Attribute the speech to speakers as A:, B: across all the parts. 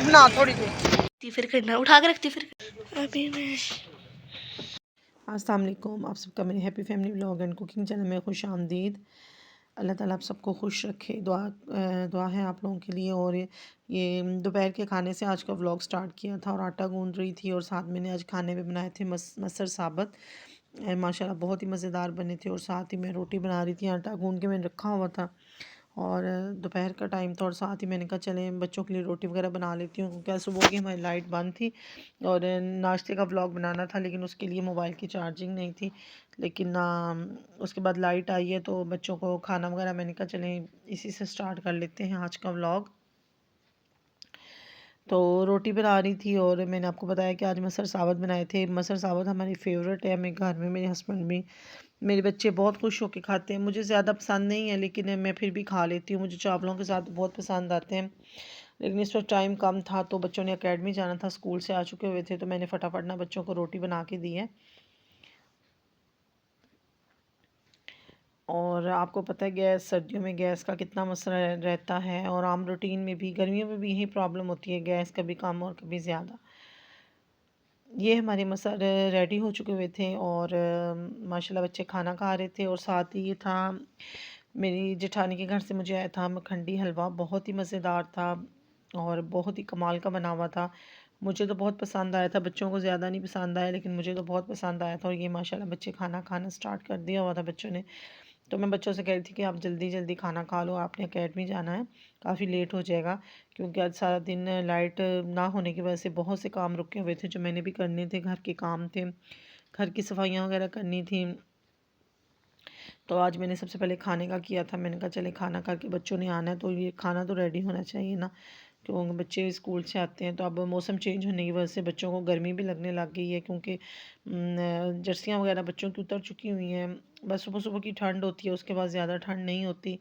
A: बना थोड़ी देर फिर करना, उठा के रखती फिर अभी मैं।
B: अस्सलाम वालेकुम, आप सबका मेरे happy family vlog and cooking channel में खुश आमदीद। अल्लाह ताला आप सबको खुश रखे, दुआ है आप लोगों के लिए। और ये दोपहर के खाने से आज का व्लॉग स्टार्ट किया था और आटा गूंद रही थी और साथ मैंने आज खाने में बनाए थे मसर साबत। माशाल्लाह बहुत ही मज़ेदार बने थे। और साथ ही मैं रोटी बना रही थी, आटा गूंद के मैंने रखा हुआ था और दोपहर का टाइम था और साथ ही मैंने कहा चलें बच्चों के लिए रोटी वगैरह बना लेती हूँ, क्योंकि सुबह की हमारी लाइट बंद थी और नाश्ते का व्लॉग बनाना था, लेकिन उसके लिए मोबाइल की चार्जिंग नहीं थी। लेकिन उसके बाद लाइट आई है तो बच्चों को खाना वगैरह मैंने कहा चलें इसी से स्टार्ट कर लेते हैं आज का व्लॉग। तो रोटी बना रही थी और मैंने आपको बताया कि आज मसर साबत बनाए थे। मसर साबत हमारी फेवरेट है, मेरे घर में मेरे हस्बैंड भी, मेरे बच्चे बहुत खुश होकर खाते हैं। मुझे ज़्यादा पसंद नहीं है लेकिन मैं फिर भी खा लेती हूँ, मुझे चावलों के साथ बहुत पसंद आते हैं। लेकिन इस वक्त टाइम कम था तो बच्चों ने एकेडमी जाना था, स्कूल से आ चुके हुए थे, तो मैंने फटाफट ना बच्चों को रोटी बना के दी है। और आपको पता है गैस, सर्दियों में गैस का कितना मसला रहता है और आम रूटीन में भी, गर्मियों में भी यही प्रॉब्लम होती है, गैस कभी कम और कभी ज़्यादा। ये हमारे मसाले रेडी हो चुके हुए थे और माशाल्लाह बच्चे खाना खा रहे थे। और साथ ही ये था मेरी जेठानी के घर से मुझे आया था मखंडी हलवा, बहुत ही मज़ेदार था और बहुत ही कमाल का बना हुआ था। मुझे तो बहुत पसंद आया था, बच्चों को ज़्यादा नहीं पसंद आया लेकिन मुझे तो बहुत पसंद आया था। और ये माशाल्लाह बच्चे खाना खाना स्टार्ट कर दिया हुआ था बच्चों ने। तो मैं बच्चों से कह रही थी कि आप जल्दी जल्दी खाना खा लो, आपने एकेडमी जाना है, काफ़ी लेट हो जाएगा। क्योंकि आज सारा दिन लाइट ना होने की वजह से बहुत से काम रुके हुए थे जो मैंने भी करने थे, घर के काम थे, घर की सफाइयाँ वगैरह करनी थी। तो आज मैंने सबसे पहले खाने का किया था। मैंने कहा चले खाना करके बच्चों ने आना है तो ये खाना तो रेडी होना चाहिए ना, क्योंकि बच्चे स्कूल से आते हैं। तो अब मौसम चेंज होने की वजह से बच्चों को गर्मी भी लगने लग गई है, क्योंकि जर्सियाँ वगैरह बच्चों की उतर चुकी हुई हैं। बस सुबह सुबह की ठंड होती है, उसके बाद ज़्यादा ठंड नहीं होती।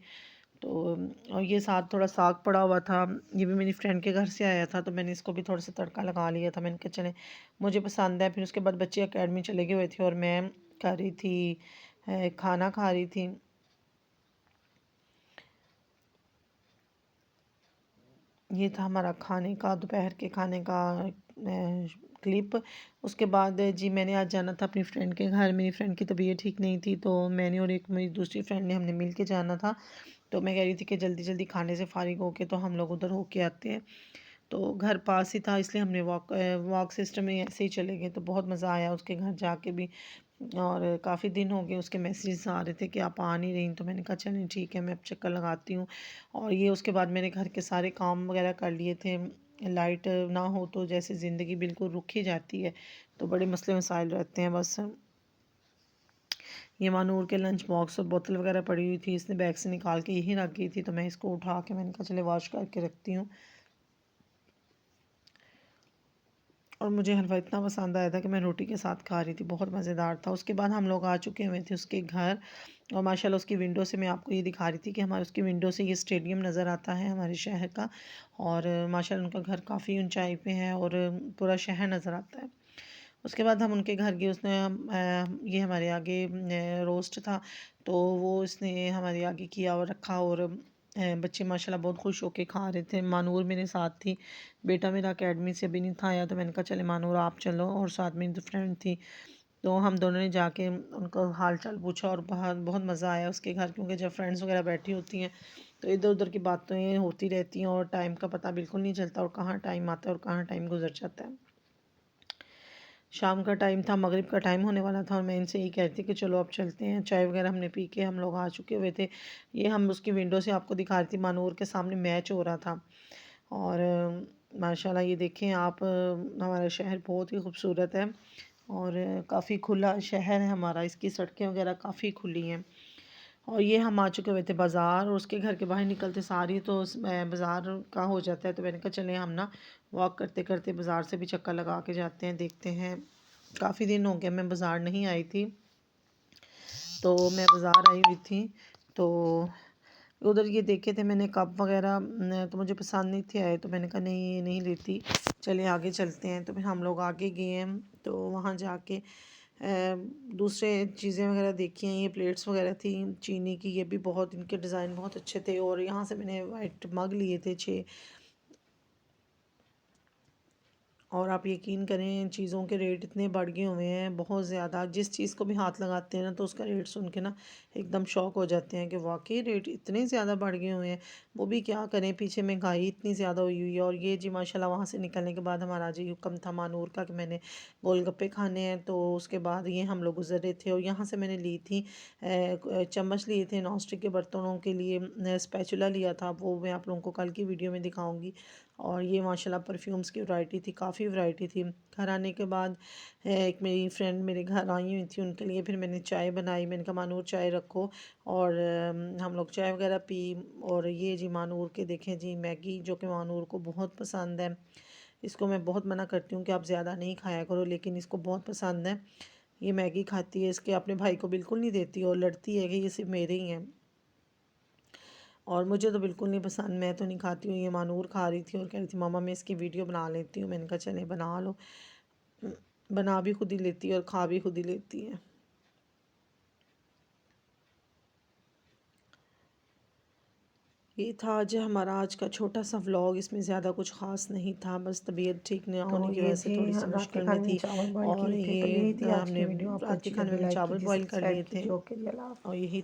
B: तो और ये साथ थोड़ा साग पड़ा हुआ था, ये भी मेरी फ्रेंड के घर से आया था, तो मैंने इसको भी थोड़ा सा तड़का लगा लिया था। मैंने कहा चले मुझे पसंद है। फिर उसके बाद बच्चे एकेडमी चले गए हुए थे और मैं कर रही थी खाना खा रही थी। ये था हमारा खाने का, दोपहर के खाने का क्लिप। उसके बाद जी मैंने आज जाना था अपनी फ्रेंड के घर, मेरी फ्रेंड की तबीयत ठीक नहीं थी तो मैंने और एक मेरी दूसरी फ्रेंड ने हमने मिल के जाना था। तो मैं कह रही थी कि जल्दी जल्दी खाने से फारिग होके तो हम लोग उधर होके आते हैं। तो घर पास ही था इसलिए हमने वॉक सिस्टम में ऐसे ही चले गए, तो बहुत मज़ा आया उसके घर जाके भी। और काफ़ी दिन हो गए उसके मैसेज आ रहे थे कि आप आ नहीं रही, तो मैंने कहा चलें ठीक है मैं अब चक्कर लगाती हूँ। और ये उसके बाद मैंने घर के सारे काम वगैरह कर लिए थे। लाइट ना हो तो जैसे ज़िंदगी बिल्कुल रुक ही जाती है, तो बड़े मसले मसाइल रहते हैं बस। ये मानूर के लंच बॉक्स और बोतल वगैरह पड़ी हुई थी, इसने बैग से निकाल के यहीं रख गई थी, तो मैं इसको उठा के मैंने कहा चले वॉश करके रखती हूँ। और मुझे हलवा इतना पसंद आया था कि मैं रोटी के साथ खा रही थी, बहुत मज़ेदार था। उसके बाद हम लोग आ चुके हुए थे उसके घर और माशाल्लाह उसकी विंडो से मैं आपको ये दिखा रही थी कि हमारे उसकी विंडो से ये स्टेडियम नज़र आता है हमारे शहर का। और माशाल्लाह उनका घर काफ़ी ऊंचाई पे है और पूरा शहर नज़र आता है। उसके बाद हम उनके घर गए, उसने ये हमारे आगे रोस्ट था तो वो इसने हमारे आगे किया और रखा। और बच्चे माशाल्लाह बहुत खुश होके खा रहे थे। मानूर मेरे साथ थी, बेटा मेरा अकेडमी से अभी नहीं था आया, तो मैंने कहा चले मानूर आप चलो, और साथ में फ्रेंड थी। तो हम दोनों ने जाके उनका हाल चाल पूछा और बहुत बहुत मज़ा आया उसके घर, क्योंकि जब फ्रेंड्स वगैरह बैठी होती हैं तो इधर उधर की बातें होती रहती हैं और टाइम का पता बिल्कुल नहीं चलता, और कहाँ टाइम आता है और कहाँ टाइम गुजर जाता है। शाम का टाइम था, मगरिब का टाइम होने वाला था और मैं इनसे यही कहती थी कि चलो अब चलते हैं। चाय वगैरह हमने पी के हम लोग आ चुके हुए थे। ये हम उसकी विंडो से आपको दिखा रही थी, मानूर के सामने मैच हो रहा था। और माशाल्लाह ये देखें आप, हमारा शहर बहुत ही खूबसूरत है और काफ़ी खुला शहर है हमारा, इसकी सड़कें वगैरह काफ़ी खुली हैं। और ये हम आ चुके हुए थे बाज़ार, और उसके घर के बाहर निकलते सारी तो बाज़ार का हो जाता है, तो मैंने कहा चलें हम ना वॉक करते करते बाज़ार से भी चक्कर लगा के जाते हैं, देखते हैं। काफ़ी दिन हो गया मैं बाज़ार नहीं आई थी, तो मैं बाज़ार आई हुई थी। तो उधर ये देखे थे मैंने कप वगैरह, तो मुझे पसंद नहीं थे आए, तो मैंने कहा नहीं ये नहीं लेती, चले आगे चलते हैं। तो फिर हम लोग आगे गए हैं, तो वहाँ जाके दूसरे चीज़ें वगैरह देखी हैं। ये प्लेट्स वगैरह थी चीनी की, ये भी बहुत, इनके डिज़ाइन बहुत अच्छे थे। और यहाँ से मैंने वाइट मग लिए थे 6, और आप यकीन करें चीज़ों के रेट इतने बढ़ गए हुए हैं बहुत ज़्यादा। जिस चीज़ को भी हाथ लगाते हैं ना तो उसका रेट सुन के ना एकदम शॉक हो जाते हैं कि वाकई रेट इतने ज़्यादा बढ़ गए हुए हैं। वो भी क्या करें, पीछे महंगाई इतनी ज़्यादा हुई हुई है। और ये जी माशाल्लाह वहाँ से निकलने के बाद हमारा जी हुक्म था मानूर का कि मैंने गोलगप्पे खाने हैं। तो उसके बाद ये हम लोग गुजर रहे थे और यहाँ से मैंने ली थी चम्मच लिए थे नॉन स्टिक के बर्तनों के लिए, स्पैचुला लिया था, वो मैं आप लोगों को कल की वीडियो में दिखाऊंगी। और ये माशाल्लाह परफ्यूम्स की वैरायटी थी, काफ़ी वैरायटी थी। घर आने के बाद एक मेरी फ्रेंड मेरे घर आई हुई थी, उनके लिए फिर मैंने चाय बनाई। मैंने कहा मानूर चाय रखो, और हम लोग चाय वगैरह पी। और ये जी मानूर के देखें जी मैगी, जो कि मानूर को बहुत पसंद है। इसको मैं बहुत मना करती हूँ कि आप ज़्यादा नहीं खाया करो, लेकिन इसको बहुत पसंद है। ये मैगी खाती है, इसके अपने भाई को बिल्कुल नहीं देती और लड़ती है कि ये सिर्फ मेरे ही हैं। और मुझे तो बिल्कुल नहीं पसंद, मैं तो नहीं खाती हूँ। ये मानूर खा रही थी और कह रही थी मामा मैं इसकी वीडियो बना लेती हूँ। मैंने कहा चले बना लो। बना भी खुद ही लेती है और खा भी खुद ही लेती है। ये था आज हमारा आज का छोटा सा व्लॉग। इसमें ज़्यादा कुछ ख़ास नहीं था, बस तबीयत ठीक नहीं
C: तो
B: होने की
C: ये
B: वजह से
C: जी
B: थोड़ी सी
C: रात के
B: मुश्किल में
C: खाने में
B: थी।
C: चावल बॉयल
B: और
C: किए थे। तो
B: ये
C: यही थी आज की
B: हमने
C: वीडियो। आपको
B: रात के
C: अच्छी
B: खाने
C: लगी
B: में
C: लाइक
B: चावल
C: कीजिए,
B: बॉयल कर
C: सब्सक्राइब
B: लिए थे
C: कीजिए। ओके जी, अल्लाह हाफ़िज़।
B: और यही